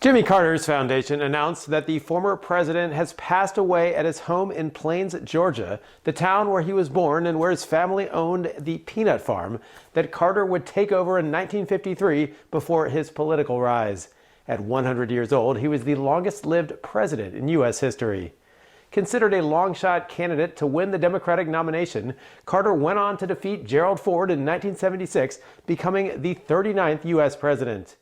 Jimmy Carter's foundation announced that the former president has passed away at his home in Plains, Georgia, the town where he was born and where his family owned the peanut farm that Carter would take over in 1953 before his political rise. At 100 years old, he was the longest-lived president in U.S. history. Considered a long-shot candidate to win the Democratic nomination, Carter went on to defeat Gerald Ford in 1976, becoming the 39th U.S. president.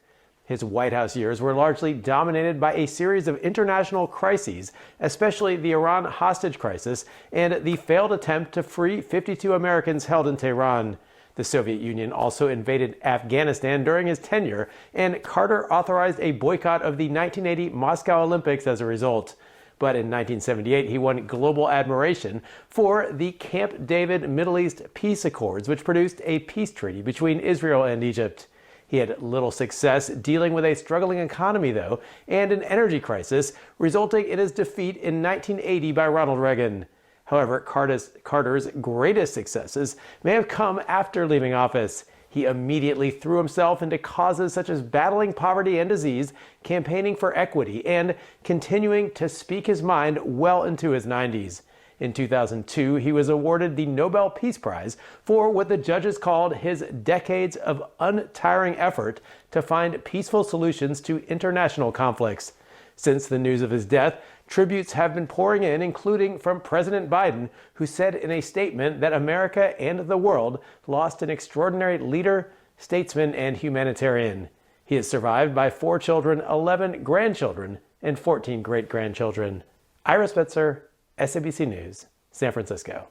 His White House years were largely dominated by a series of international crises, especially the Iran hostage crisis and the failed attempt to free 52 Americans held in Tehran. The Soviet Union also invaded Afghanistan during his tenure, and Carter authorized a boycott of the 1980 Moscow Olympics as a result. But in 1978, he won global admiration for the Camp David Middle East Peace Accords, which produced a peace treaty between Israel and Egypt. He had little success dealing with a struggling economy, though, and an energy crisis, resulting in his defeat in 1980 by Ronald Reagan. However, Carter's greatest successes may have come after leaving office. He immediately threw himself into causes such as battling poverty and disease, campaigning for equity, and continuing to speak his mind well into his 90s. In 2002, he was awarded the Nobel Peace Prize for what the judges called his decades of untiring effort to find peaceful solutions to international conflicts. Since the news of his death, tributes have been pouring in, including from President Biden, who said in a statement that America and the world lost an extraordinary leader, statesman, and humanitarian. He is survived by 4 children, 11 grandchildren, and 14 great-grandchildren. Ira Spitzer, SABC News, San Francisco.